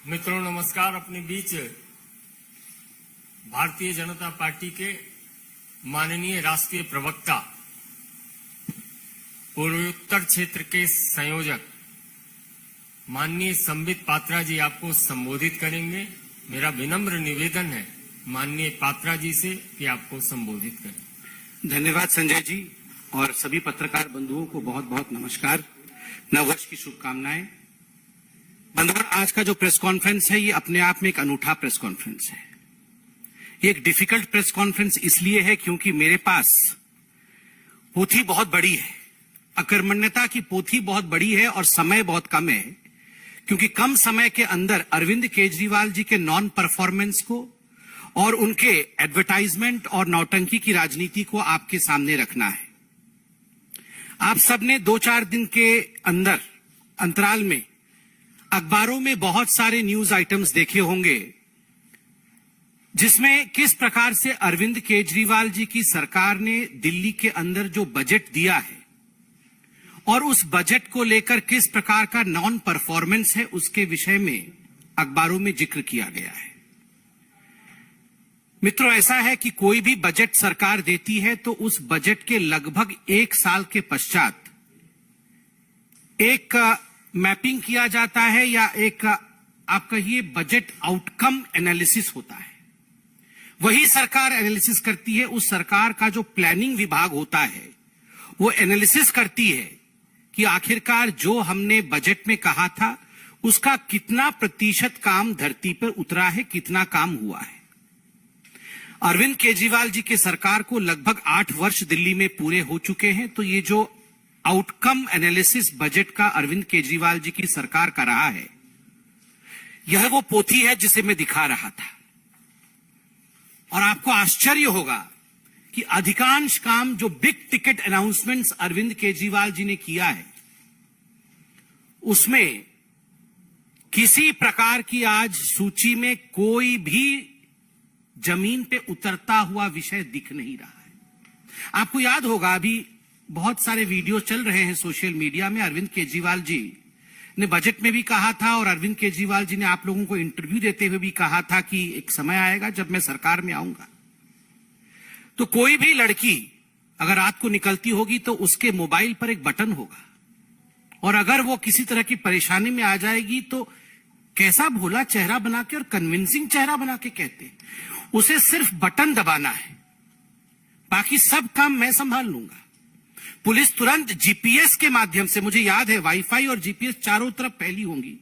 मित्रों नमस्कार। अपने बीच भारतीय जनता पार्टी के माननीय राष्ट्रीय प्रवक्ता, पूर्वोत्तर क्षेत्र के संयोजक माननीय संबित पात्रा जी आपको संबोधित करेंगे। मेरा विनम्र निवेदन है माननीय पात्रा जी से कि आपको संबोधित करें। धन्यवाद संजय जी और सभी पत्रकार बंधुओं को बहुत बहुत नमस्कार, नववर्ष की शुभकामनाएं। बंधुगण, आज का जो प्रेस कॉन्फ्रेंस है ये अपने आप में एक अनूठा प्रेस कॉन्फ्रेंस है। ये एक डिफिकल्ट प्रेस कॉन्फ्रेंस इसलिए है क्योंकि मेरे पास पोथी बहुत बड़ी है, अकर्मण्यता की पोथी बहुत बड़ी है और समय बहुत कम है, क्योंकि कम समय के अंदर अरविंद केजरीवाल जी के नॉन परफॉर्मेंस को और उनके एडवर्टाइजमेंट और नौटंकी की राजनीति को आपके सामने रखना है। आप सबने 2-4 दिन के अंदर अंतराल में अखबारों में बहुत सारे न्यूज आइटम्स देखे होंगे जिसमें किस प्रकार से अरविंद केजरीवाल जी की सरकार ने दिल्ली के अंदर जो बजट दिया है और उस बजट को लेकर किस प्रकार का नॉन परफॉर्मेंस है उसके विषय में अखबारों में जिक्र किया गया है। मित्रों, ऐसा है कि कोई भी बजट सरकार देती है तो उस बजट के लगभग 1 साल के पश्चात एक मैपिंग किया जाता है या एक आप कहिए बजट आउटकम एनालिसिस होता है। वही सरकार एनालिसिस करती है। उस सरकार का जो प्लानिंग विभाग होता है वो एनालिसिस करती है कि आखिरकार जो हमने बजट में कहा था उसका कितना प्रतिशत काम धरती पर उतरा है, कितना काम हुआ है। अरविंद केजरीवाल जी की सरकार को लगभग 8 वर्ष दिल्ली में पूरे हो चुके हैं, तो ये जो आउटकम एनालिसिस बजट का अरविंद केजरीवाल जी की सरकार का रहा है, यह वो पोथी है जिसे मैं दिखा रहा था। और आपको आश्चर्य होगा कि अधिकांश काम जो big ticket announcements Arvind Kejriwal ji ने किया है उसमें किसी प्रकार की आज सूची में कोई भी जमीन पे उतरता हुआ विषय दिख नहीं रहा है। आपको याद होगा अभी बहुत सारे वीडियो चल रहे हैं सोशल मीडिया में। अरविंद केजरीवाल जी ने बजट में भी कहा था और अरविंद केजरीवाल जी ने आप लोगों को इंटरव्यू देते हुए भी कहा था कि एक समय आएगा जब मैं सरकार में आऊंगा तो कोई भी लड़की अगर रात को निकलती होगी तो उसके मोबाइल पर एक बटन होगा और अगर वो किसी तरह की परेशानी में आ जाएगी तो कैसा भोला चेहरा बना के और कन्विंसिंग चेहरा बना के कहते हैं उसे सिर्फ बटन दबाना है, बाकी सब काम मैं संभाल लूंगा। पुलिस तुरंत जीपीएस के माध्यम से, मुझे याद है वाईफाई और जीपीएस चारों तरफ फैली होंगी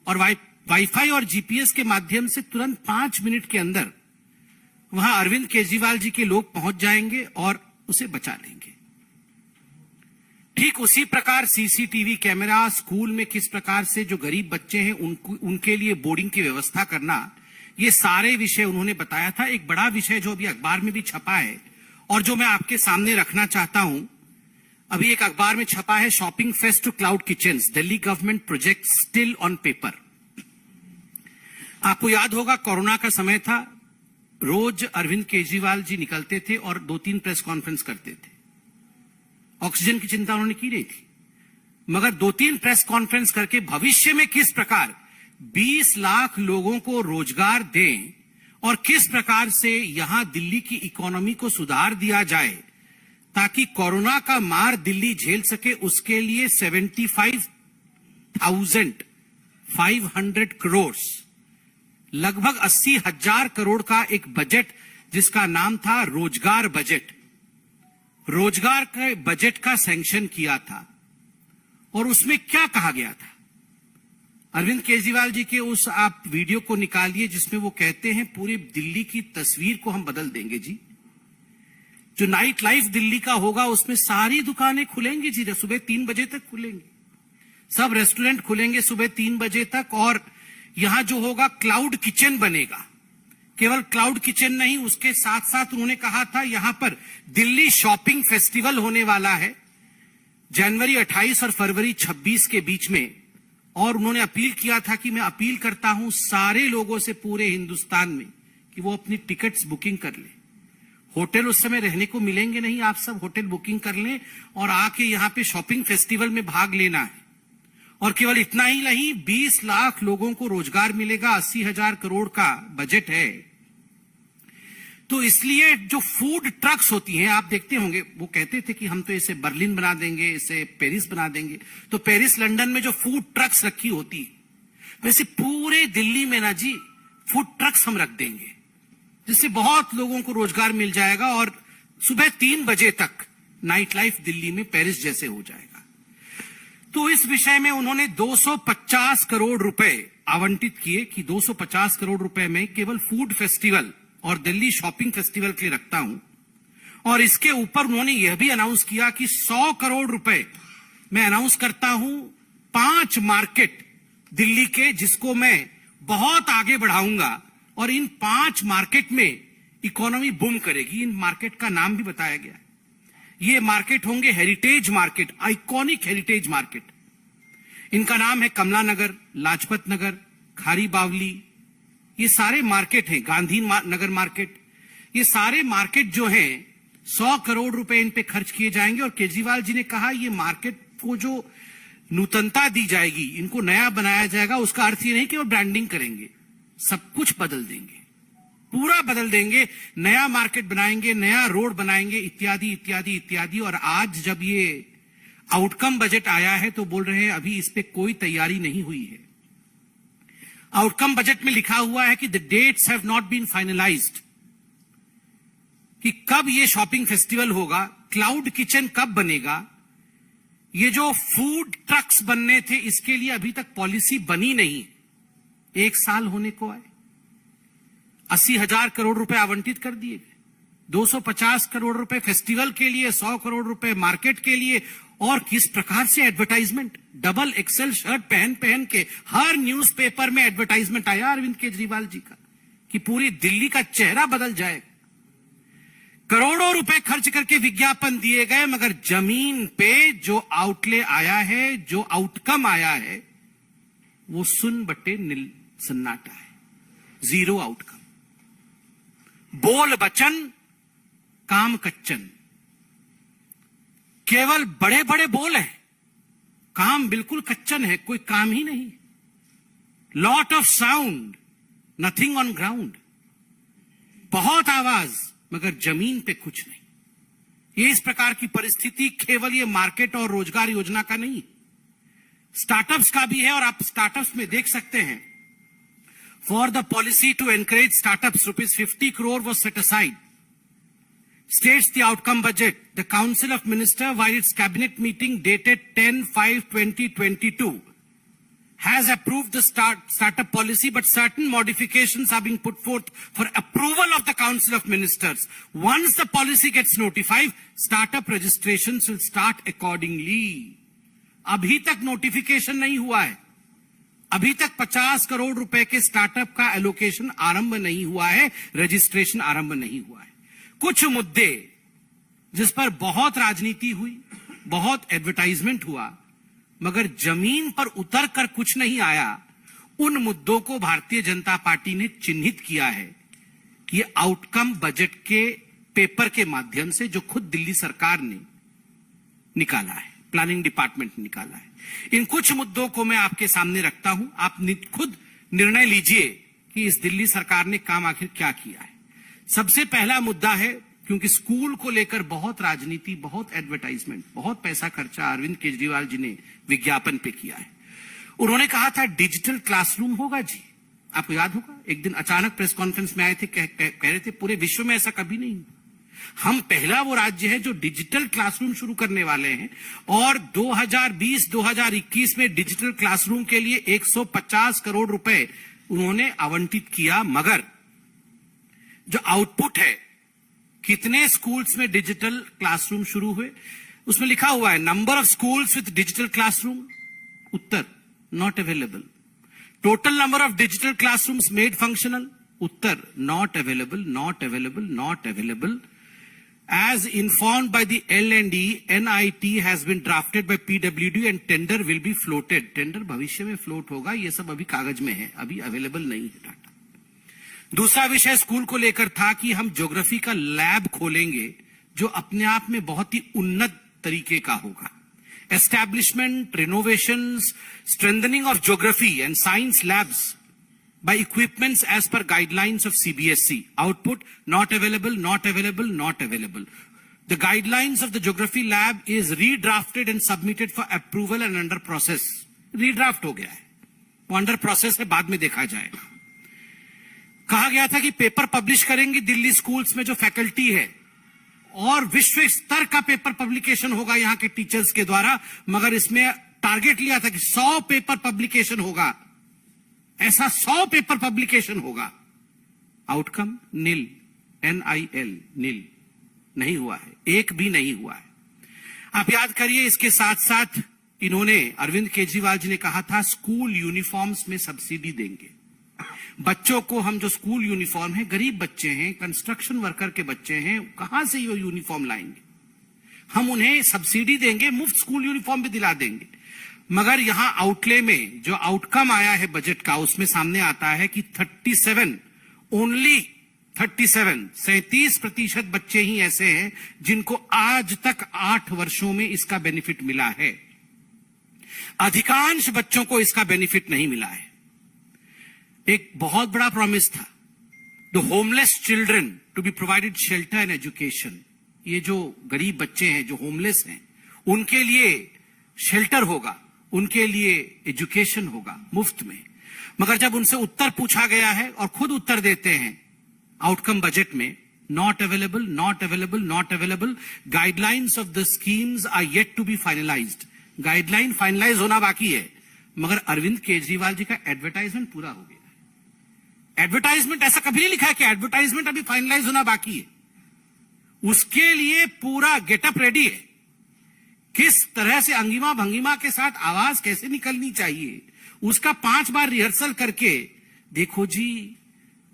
और वाईफाई और जीपीएस के माध्यम से तुरंत 5 मिनट के अंदर वहां अरविंद केजरीवाल जी के लोग पहुंच जाएंगे और उसे बचा लेंगे। ठीक उसी प्रकार सीसीटीवी कैमरा, स्कूल में किस प्रकार से जो गरीब बच्चे हैं उनके लिए बोर्डिंग की व्यवस्था करना, ये सारे विषय उन्होंने बताया था। एक बड़ा विषय जो अभी अखबार में भी छपा है और जो मैं आपके सामने रखना चाहता हूं, अभी एक अखबार में छपा है, shopping fest to cloud kitchens, Delhi government project still on paper. आपको याद होगा कोरोना का समय था, रोज अरविंद केजरीवाल जी निकलते थे और 2-3 प्रेस कॉन्फ्रेंस करते थे। ऑक्सीजन की चिंता उन्होंने की रही थी, मगर 2-3 प्रेस कॉन्फ्रेंस करके भविष्य में किस प्रकार 20 लाख लोगों को रोजगार दें और किस प्रकार से यहां दिल्ली की इकोनॉमी को सुधार दिया जाए ताकि कोरोना का मार दिल्ली झेल सके, उसके लिए 75,500 करोड़, लगभग 80,000 करोड़ का एक बजट जिसका नाम था रोजगार बजट, रोजगार के बजट का सैंक्शन किया था। और उसमें क्या कहा गया था? अरविंद केजरीवाल जी के उस आप वीडियो को निकालिए जिसमें वो कहते हैं पूरी दिल्ली की तस्वीर को हम बदल देंगे जी। जो नाइट लाइफ दिल्ली का होगा उसमें सारी दुकानें खुलेंगी जी, सुबह 3 बजे तक खुलेंगी, सब रेस्टोरेंट खुलेंगे सुबह 3 बजे तक। और यहां जो होगा क्लाउड किचन बनेगा। केवल क्लाउड किचन नहीं, उसके साथ साथ उन्होंने कहा था यहां पर दिल्ली शॉपिंग फेस्टिवल होने वाला है जनवरी 28 और फरवरी 26 के बीच में। और उन्होंने अपील किया था कि मैं अपील करता हूं सारे लोगों से पूरे हिंदुस्तान में कि वो अपनी टिकट्स बुकिंग कर लें। होटल उस समय रहने को मिलेंगे नहीं, आप सब होटल बुकिंग कर लें और आके यहां पे शॉपिंग फेस्टिवल में भाग लेना है। और केवल इतना ही नहीं, 20 लाख लोगों को रोजगार मिलेगा, 80,000 करोड़ का बजट है। तो इसलिए जो फूड ट्रक्स होती हैं, आप देखते होंगे, वो कहते थे कि हम तो इसे बर्लिन बना देंगे, इसे पेरिस बना देंगे। तो पेरिस लंदन में जो फूड ट्रक्स रखी होती, वैसे पूरे दिल्ली में ना जी फूड ट्रक्स हम रख देंगे, जिससे बहुत लोगों को रोजगार मिल जाएगा और सुबह 3 बजे तक नाइट लाइफ दिल्ली में पेरिस जैसे हो जाएगा। तो इस विषय में उन्होंने 250 करोड़ रुपए आवंटित किए कि 250 करोड़ रुपए में केवल फूड फेस्टिवल और दिल्ली शॉपिंग फेस्टिवल के लिए रखता हूं। और इसके ऊपर उन्होंने यह भी अनाउंस किया कि 100 करोड़ रुपए मैं अनाउंस करता हूं 5 मार्केट दिल्ली के, जिसको मैं बहुत आगे बढ़ाऊंगा और इन 5 मार्केट में इकोनॉमी बूम करेगी। इन मार्केट का नाम भी बताया गया। ये मार्केट होंगे heritage market, iconic heritage market. इनका नाम है कमला नगर, लाजपत नगर, खारी बावली, ये सारे मार्केट हैं, गांधी नगर मार्केट। ये सारे मार्केट जो हैं 100 करोड़ रुपए इन पे खर्च किए जाएंगे। और केजरीवाल जी ने कहा ये मार्केट को जो नूतनता दी जाएगी, इनको नया बनाया जाएगा, उसका अर्थ ये नहीं कि वो ब्रांडिंग करेंगे, सब कुछ बदल देंगे, पूरा बदल देंगे, नया मार्केट बनाएंगे, नया रोड बनाएंगे, इत्यादि इत्यादि इत्यादि। और आज जब ये आउटकम बजट आया है तो बोल रहे हैं अभी इस पे कोई तैयारी नहीं हुई है। आउटकम बजट में लिखा हुआ है कि the dates have not been finalised, कि कब ये शॉपिंग फेस्टिवल होगा, क्लाउड किचन कब बनेगा, ये जो फूड ट्रक्स बनने थे इसके लिए अभी तक पॉलिसी बनी नहीं। 1 साल होने को आए, 80,000 करोड़ रुपए आवंटित कर दिए गए, 250 करोड़ रुपए फेस्टिवल के लिए, 100 करोड़ रुपए मार्केट के लिए। और किस प्रकार से एडवर्टाइजमेंट, डबल एक्सेल शर्ट पहन पहन के हर न्यूज़पेपर में एडवर्टाइजमेंट आया अरविंद केजरीवाल जी का कि पूरी दिल्ली का चेहरा बदल जाएगा। करोड़ों रुपए खर्च करके विज्ञापन दिए गए, मगर जमीन पे जो आउटले आया है, जो आउटकम आया है, वो सुन बटे नील सन्नाटा है, 0 आउटकम। बोल बचन काम कच्चन, केवल बड़े बड़े बोल हैं, काम बिल्कुल कच्चन है, कोई काम ही नहीं। Lot of sound, nothing on ground, बहुत आवाज मगर जमीन पे कुछ नहीं। ये इस प्रकार की परिस्थिति केवल ये मार्केट और रोजगार योजना का नहीं, स्टार्टअप्स का भी है। और आप स्टार्टअप्स में देख सकते हैं, for the policy to encourage startups ₹50 crore was set aside. States the outcome budget. The Council of Ministers, while its cabinet meeting dated 10/5/2022, has approved the startup policy, but certain modifications are being put forth for approval of the Council of Ministers. Once the policy gets notified, startup registrations will start accordingly. अभी तक notification नहीं हुआ है, अभी तक 50 करोड़ रुपए के startup का एलोकेशन आरंभ नहीं हुआ है, रजिस्ट्रेशन आरंभ नहीं हुआ है। कुछ मुद्दे जिस पर बहुत राजनीति हुई, बहुत एडवर्टाइजमेंट हुआ, मगर जमीन पर उतर कर कुछ नहीं आया, उन मुद्दों को भारतीय जनता पार्टी ने चिन्हित किया है। ये आउटकम बजट के पेपर के माध्यम से जो खुद दिल्ली सरकार ने निकाला है, प्लानिंग डिपार्टमेंट ने निकाला है। इन कुछ मुद्दों को मैं आपके सामने रखता हूं, आप खुद निर्णय लीजिए कि इस दिल्ली सरकार ने काम आखिर क्या किया है। सबसे पहला मुद्दा है, क्योंकि स्कूल को लेकर बहुत राजनीति, बहुत एडवर्टाइजमेंट, बहुत पैसा खर्चा अरविंद केजरीवाल जी ने विज्ञापन पे किया है। उन्होंने कहा था डिजिटल क्लासरूम होगा जी, आपको याद होगा, एक दिन अचानक प्रेस कॉन्फ्रेंस में आए थे, कह रहे थे पूरे विश्व में ऐसा कभी नहीं, हम पहला वो राज्य है जो डिजिटल क्लासरूम शुरू करने वाले हैं। और 2020-2021 में डिजिटल क्लासरूम के लिए 150 करोड़ रुपए उन्होंने आवंटित किया, मगर जो आउटपुट है, कितने स्कूल्स में डिजिटल क्लासरूम शुरू हुए, उसमें लिखा हुआ है number of schools with digital classroom, Uttar not available. Total number of digital classrooms made functional, Uttar not available, not available, not available. As informed by the L&E, NIT has been drafted by PWD and tender will be floated. Tender भविष्य में float होगा, ये सब अभी कागज में है, अभी अवेलेबल नहीं है डाटा। दूसरा विषय स्कूल को लेकर था कि हम ज्योग्राफी का लैब खोलेंगे जो अपने आप में बहुत ही उन्नत तरीके का होगा। establishment, renovations, strengthening of geography and science labs by equipments as per guidelines of CBSE. Output, not available, not available, not available. The guidelines of the geography lab is redrafted and submitted for approval and under process. Redraft हो गया है, वो under process है, बाद में देखा जाएगा। कहा गया था कि पेपर पब्लिश करेंगे दिल्ली स्कूल्स में जो फैकल्टी है, और विश्व स्तर का पेपर पब्लिकेशन होगा यहाँ के टीचर्स के द्वारा, मगर इसमें टारगेट लिया था कि 100 पेपर पब्लिकेशन होगा, ऐसा 100 पेपर पब्लिकेशन होगा। आउटकम नील, NIL, नील, नहीं हुआ है, एक भी नहीं हुआ है। आप याद करिए, इसके साथ साथ इन्होंने, अरविंद केजरीवाल जी ने कहा था स्कूल यूनिफॉर्म्स में सब्सिडी देंगे। बच्चों को, हम जो स्कूल यूनिफॉर्म है, गरीब बच्चे हैं, कंस्ट्रक्शन वर्कर के बच्चे हैं, कहां से ये यूनिफॉर्म लाएंगे? हम उन्हें सब्सिडी देंगे, मुफ्त स्कूल यूनिफॉर्म भी दिला देंगे। मगर यहां आउटले में जो आउटकम आया है बजट का, उसमें सामने आता है कि 37% बच्चे ही ऐसे हैं जिनको आज तक 8 वर्षों में इसका बेनिफिट मिला है। अधिकांश बच्चों को इसका बेनिफिट नहीं मिला है। एक बहुत बड़ा प्रॉमिस था, the homeless children to be provided shelter and education. ये जो गरीब बच्चे हैं, जो होमलेस हैं, उनके लिए शेल्टर होगा, उनके लिए एजुकेशन होगा मुफ्त में। मगर जब उनसे उत्तर पूछा गया है, और खुद उत्तर देते हैं आउटकम बजट में, not available, not available, not available, guidelines of the schemes are yet to be finalised. Guideline finalise होना बाकी है, मगर अरविंद केजरीवाल जी का एडवर्टाइजमेंट पूरा हो गया। एडवर्टाइजमेंट, ऐसा कभी नहीं लिखा है कि एडवर्टाइजमेंट अभी फाइनलाइज होना बाकी है। उसके लिए पूरा गेटअप रेडी है, किस तरह से अंगिमा भंगिमा के साथ आवाज कैसे निकलनी चाहिए, उसका 5 बार रिहर्सल करके, देखो जी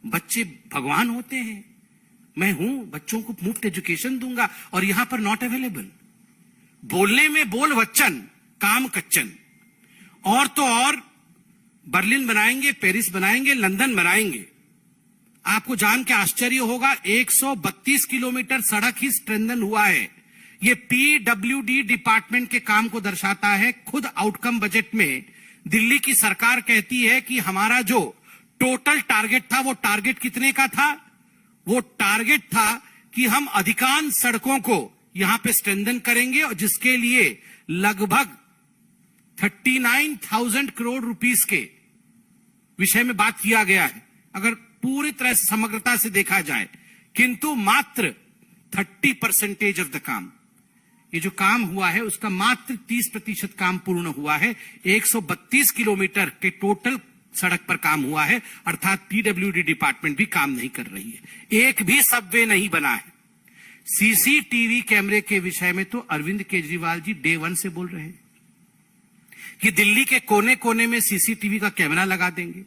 बच्चे भगवान होते हैं, मैं हूं, बच्चों को मुफ्त एजुकेशन दूंगा, और यहां पर नॉट अवेलेबल। बोलने में बोल वच्चन, काम कच्चन। और तो और बर्लिन बनाएंगे, पेरिस बनाएंगे, लंदन बनाएंगे। आपको जान के आश्चर्य होगा, 132 किलोमीटर सड़क ही स्ट्रेंथन हुआ है। ये PWD डिपार्टमेंट के काम को दर्शाता है। खुद आउटकम बजट में दिल्ली की सरकार कहती है कि हमारा जो टोटल टारगेट था, वो टारगेट कितने का था? वो टारगेट था कि हम अधिकांश सड़कों को यहां पे स्ट्रेंथन करेंगे, और जिसके लिए लगभग 39,000 करोड़ रुपीस के विषय में बात किया गया है, अगर पूरी तरह से समग्रता से देखा जाए। किंतु मात्र 30% ऑफ द काम, ये जो काम हुआ है उसका मात्र 30% काम पूर्ण हुआ है। 132 किलोमीटर के टोटल सड़क पर काम हुआ है, अर्थात PWD डिपार्टमेंट भी काम नहीं कर रही है। एक भी सबवे नहीं बना है। CCTV कैमरे के विषय में तो अरविंद केजरीवाल जी डे 1 से बोल रहे हैं कि दिल्ली के कोने कोने में CCTV का कैमरा लगा देंगे,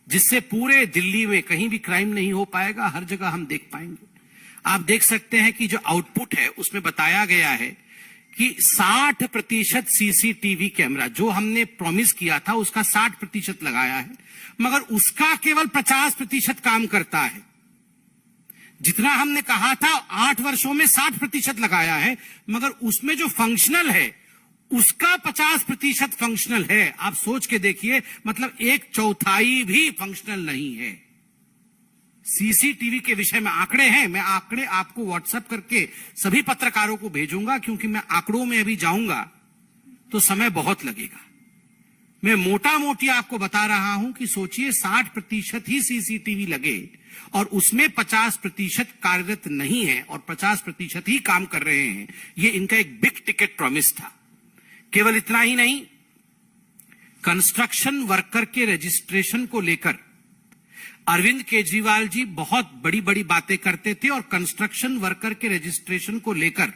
जिससे पूरे दिल्ली में कहीं भी क्राइम नहीं हो पाएगा, हर जगह हम देख पाएंगे। आप देख सकते हैं कि जो आउटपुट है उसमें बताया गया है कि 60% CCTV कैमरा, जो हमने प्रॉमिस किया था उसका 60% लगाया है, मगर उसका केवल 50% काम करता है। जितना हमने कहा था 8 वर्षों में 60% लगाया है, मगर उसमें जो फंक्शनल है उसका 50% फंक्शनल है। आप सोच के देखिए, मतलब 1/4 भी फंक्शनल नहीं है। CCTV के विषय में आंकड़े हैं, मैं आंकड़े आपको व्हाट्सएप करके सभी पत्रकारों को भेजूंगा, क्योंकि मैं आंकड़ों में अभी जाऊंगा तो समय बहुत लगेगा। मैं मोटा मोटी आपको बता रहा हूं कि सोचिए 60% ही CCTV लगे और उसमें 50% कार्यरत नहीं है और 50% ही काम कर रहे हैं। ये इनका एक बिग टिकट प्रॉमिस था। केवल इतना ही नहीं, कंस्ट्रक्शन वर्कर के रजिस्ट्रेशन को लेकर अरविंद केजरीवाल जी बहुत बड़ी बड़ी बातें करते थे, और कंस्ट्रक्शन वर्कर के रजिस्ट्रेशन को लेकर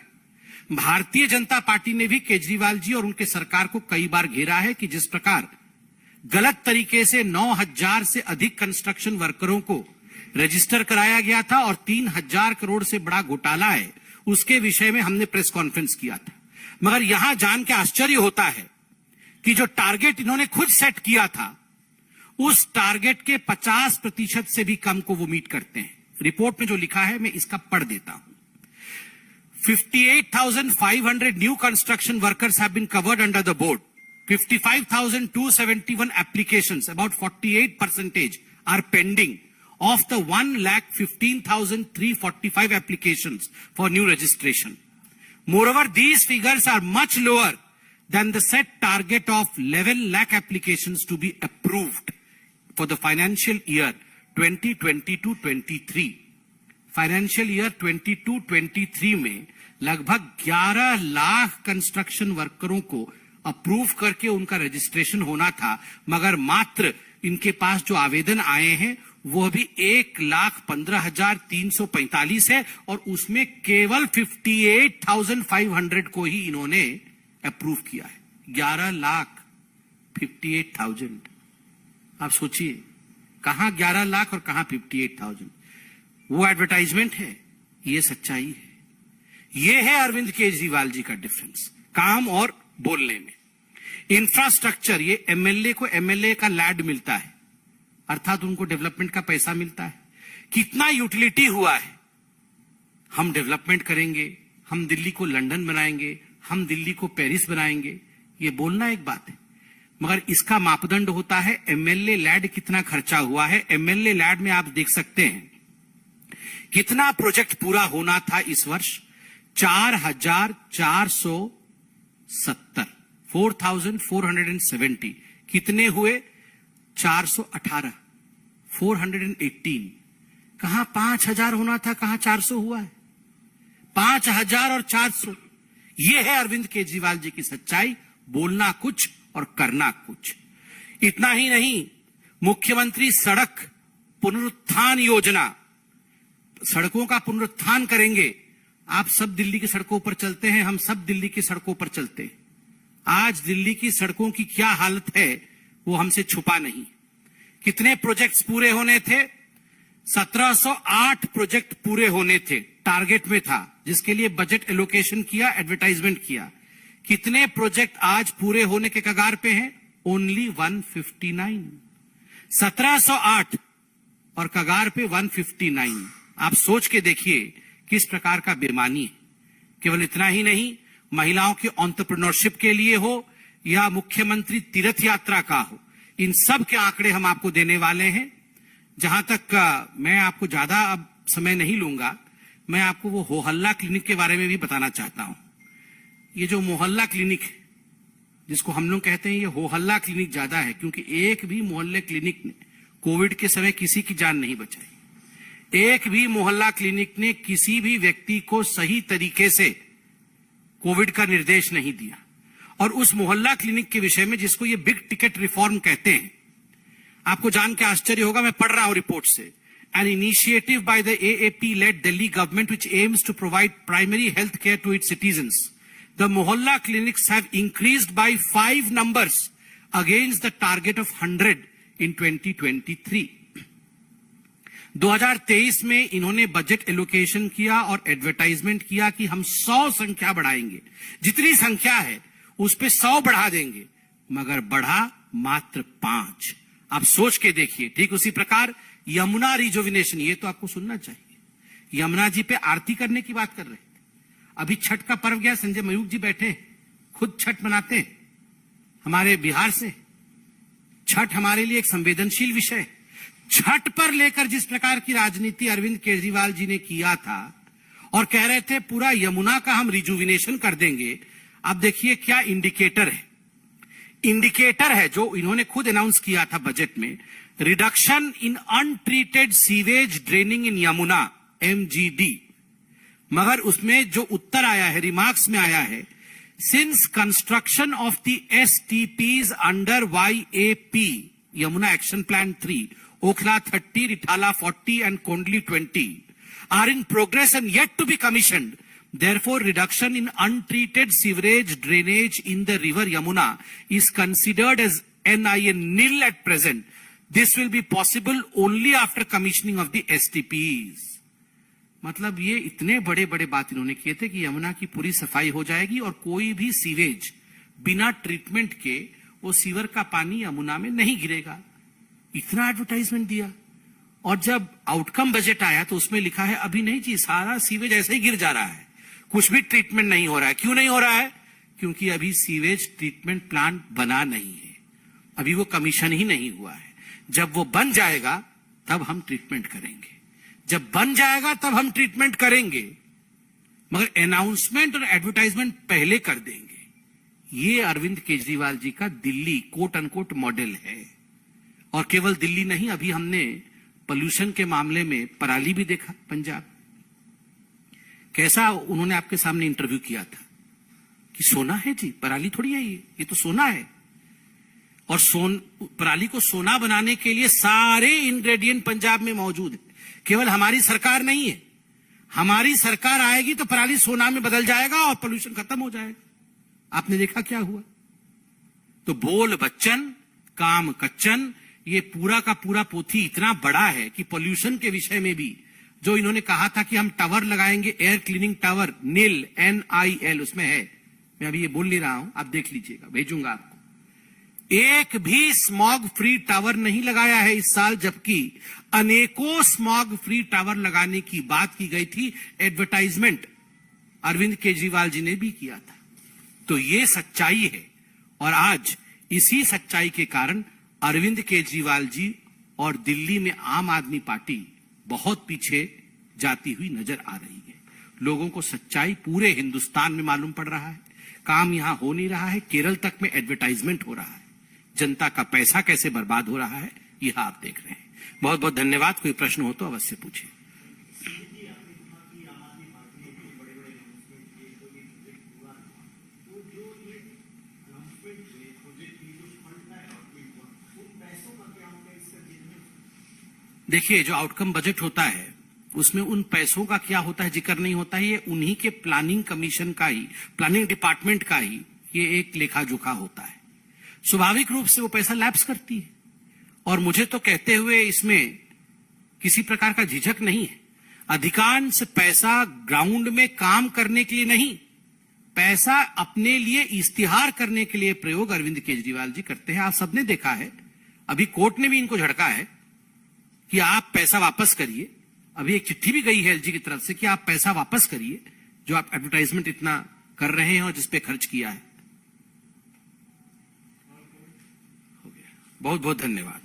भारतीय जनता पार्टी ने भी केजरीवाल जी और उनके सरकार को कई बार घेरा है कि जिस प्रकार गलत तरीके से 9,000 से अधिक कंस्ट्रक्शन वर्करों को रजिस्टर कराया गया था और 3,000 करोड़ से बड़ा घोटाला है, उसके विषय में हमने प्रेस कॉन्फ्रेंस किया था। मगर यहां जान के आश्चर्य होता है कि जो टारगेट इन्होंने खुद सेट किया था, उस टारगेट के 50% से भी कम को वो मीट करते हैं। रिपोर्ट में जो लिखा है मैं इसका पढ़ देता हूं। 58,500 new construction workers have been covered under the board. 55,271 applications, about 48%, are pending of the 1,15,345 applications for new registration. Moreover, these figures are much lower than the set target of 11 lakh applications to be approved for the financial year 2022-23. Financial year 22-23 में लगभग 11 lakh construction वर्करों को approve करके उनका registration होना था, मगर मात्र इनके पास जो आवेदन आए हैं वह भी 1,15,345 है और उसमें केवल 58,500 को ही इन्होंने अप्रूव किया है। 11,58,000। आप सोचिए, कहां 11 लाख और कहां 58,000? वो एडवर्टाइजमेंट है, ये सच्चाई है। ये है अरविंद केजरीवाल जी का डिफरेंस काम और बोलने में। इंफ्रास्ट्रक्चर, ये एमएलए को एमएलए का लैड मिलता है, अर्थात उनको डेवलपमेंट का पैसा मिलता है। कितना यूटिलिटी हुआ है, हम डेवलपमेंट करेंगे, हम दिल्ली को लंदन बनाएंगे, हम दिल्ली को पेरिस बनाएंगे, ये बोलना एक बात है, मगर इसका मापदंड होता है एमएलए लैड कितना खर्चा हुआ है। एमएलए लैड में आप देख सकते हैं कितना प्रोजेक्ट पूरा होना था इस वर्ष, 4,470, 4,470। कितने हुए? 418, 418। कहां 5,000 होना था, कहां 400 हुआ है? 5,000 और 400। यह है अरविंद केजरीवाल जी की सच्चाई, बोलना कुछ और करना कुछ। इतना ही नहीं, मुख्यमंत्री सड़क पुनरुत्थान योजना, सड़कों का पुनरुत्थान करेंगे। आप सब दिल्ली की सड़कों पर चलते हैं, हम सब दिल्ली की सड़कों पर चलते हैं। आज दिल्ली की सड़कों की क्या हालत है वो हमसे छुपा नहीं। कितने प्रोजेक्ट्स पूरे होने थे? 1708 प्रोजेक्ट पूरे होने थे, टारगेट में था, जिसके लिए बजट एलोकेशन किया, एडवर्टाइजमेंट किया। कितने प्रोजेक्ट आज पूरे होने के कगार पे हैं? ओनली 159। 1708 और कगार पे 159। आप सोच के देखिए किस प्रकार का बेईमानी है। केवल इतना ही नहीं, महिलाओं के एंटरप्रेन्योरशिप के लिए हो या मुख्यमंत्री तीर्थ यात्रा का हो, इन सब के आंकड़े हम आपको देने वाले हैं। जहां तक मैं आपको ज्यादा अब समय नहीं लूंगा, मैं आपको वो हो हल्ला क्लिनिक के बारे में भी बताना चाहता हूं। ये जो मोहल्ला क्लिनिक है, जिसको हम लोग कहते हैं, ये हो हल्ला क्लिनिक ज्यादा है, क्योंकि एक भी मोहल्ले क्लिनिक ने कोविड के समय किसी की जान नहीं बचाई। एक भी मोहल्ला क्लिनिक ने किसी भी व्यक्ति को सही तरीके से कोविड का निर्देश नहीं दिया। और उस मोहल्ला क्लिनिक के विषय में, जिसको ये बिग टिकट रिफॉर्म कहते हैं, आपको जान के आश्चर्य होगा, मैं पढ़ रहा हूं रिपोर्ट से। An initiative by the AAP-led Delhi government which aims to provide primary health care to its citizens. The mohalla clinics have increased by 5 numbers against the target of 100 in 2023. 2023 में इन्होंने बजट एलोकेशन किया और advertisement किया कि हम 100 संख्या बढ़ाएंगे, जितनी संख्या है उस पे 100 बढ़ा देंगे, मगर बढ़ा मात्र 5। आप सोच के देखिए। ठीक उसी प्रकार यमुना रिजुविनेशन, ये तो आपको सुनना चाहिए। यमुना जी पे आरती करने की बात कर रहे थे। अभी छठ का पर्व गया, संजय मयूख जी बैठे, खुद छठ मनाते हैं हमारे बिहार से। छठ हमारे लिए एक संवेदनशील विषय है। छठ पर लेकर जिस प्रकार की राजनीति अरविंद केजरीवाल जी ने किया था और कह रहे थे पूरा यमुना का हम रिजुविनेशन कर देंगे, अब देखिए क्या इंडिकेटर है। इंडिकेटर है जो इन्होंने खुद अनाउंस किया था बजट में, reduction in untreated sewage draining इन यमुना, एमजीडी। मगर उसमें जो उत्तर आया है, रिमार्क्स में आया है, since construction of the STPs under YAP, Yamuna action plan 3, Okhla 30, Rithala 40 and Kondli 20 are in progress and yet to be commissioned. Therefore, reduction in untreated sewerage drainage in the river Yamuna is considered as NIN nil at present. This will be possible only after commissioning of the STPs. मतलब ये इतने बड़े बड़े बात इन्होंने किए थे कि यमुना की पूरी सफाई हो जाएगी और कोई भी सीवेज बिना ट्रीटमेंट के वो सीवर का पानी यमुना में नहीं गिरेगा। इतना एडवर्टाइजमेंट दिया। और जब आउटकम बजट आया तो उसमें लिखा है अभी नहीं जी, सारा सीवेज ऐसे ही गिर जा रहा है, कुछ भी ट्रीटमेंट नहीं हो रहा है। क्यों नहीं हो रहा है? क्योंकि अभी सीवेज ट्रीटमेंट प्लांट बना नहीं है, अभी वो कमीशन ही नहीं हुआ है। जब वो बन जाएगा तब हम ट्रीटमेंट करेंगे, जब बन जाएगा तब हम ट्रीटमेंट करेंगे, मगर अनाउंसमेंट और एडवर्टाइजमेंट पहले कर देंगे। ये अरविंद केजरीवाल जी का दिल्ली कोट अनकोट मॉडल है। और केवल दिल्ली नहीं, अभी हमने पोल्यूशन के मामले में पराली भी देखा। पंजाब कैसा उन्होंने आपके सामने इंटरव्यू किया था कि सोना है जी, पराली थोड़ी है, ये तो सोना है। और पराली को सोना बनाने के लिए सारे इंग्रेडिएंट पंजाब में मौजूद है। केवल हमारी सरकार नहीं है, हमारी सरकार आएगी तो पराली सोना में बदल जाएगा और पोल्यूशन खत्म हो जाएगा। आपने देखा क्या हुआ? तो बोल बच्चन काम कच्चन, ये पूरा का पूरा पोथी इतना बड़ा है कि पोल्यूशन के विषय में भी जो इन्होंने कहा था कि हम टावर लगाएंगे, air cleaning tower, NIL, NIL उसमें है। मैं अभी ये बोल नहीं रहा हूं, आप देख लीजिएगा, भेजूंगा आपको। एक भी स्मॉग फ्री टावर नहीं लगाया है इस साल, जबकि अनेकों स्मॉग फ्री टावर लगाने की बात की गई थी। एडवर्टाइजमेंट अरविंद केजरीवाल जी ने भी किया था। तो ये सच्चाई है, और आज इसी सच्चाई के कारण अरविंद केजरीवाल जी और दिल्ली में आम आदमी पार्टी बहुत पीछे जाती हुई नजर आ रही है। लोगों को सच्चाई पूरे हिंदुस्तान में मालूम पड़ रहा है। काम यहां हो नहीं रहा है, केरल तक में एडवर्टाइजमेंट हो रहा है। जनता का पैसा कैसे बर्बाद हो रहा है, यह आप देख रहे हैं। बहुत बहुत धन्यवाद। कोई प्रश्न हो तो अवश्य पूछिए। देखिए, जो आउटकम बजट होता है उसमें उन पैसों का क्या होता है जिक्र नहीं होता है। ये उन्हीं के प्लानिंग कमीशन का ही, प्लानिंग डिपार्टमेंट का ही ये एक लेखा जोखा होता है। स्वाभाविक रूप से वो पैसा लैप्स करती है, और मुझे तो कहते हुए इसमें किसी प्रकार का झिझक नहीं है। अधिकांश पैसा ग्राउंड में काम करने के लिए नहीं, पैसा अपने लिए इश्तिहार करने के लिए प्रयोग अरविंद केजरीवाल जी करते हैं। आप सबने देखा है, अभी कोर्ट ने भी इनको झड़का है कि आप पैसा वापस करिए। अभी एक चिट्ठी भी गई है एलजी की तरफ से कि आप पैसा वापस करिए जो आप एडवर्टाइजमेंट इतना कर रहे हैं और जिस पे खर्च किया है। हो गया। बहुत बहुत धन्यवाद।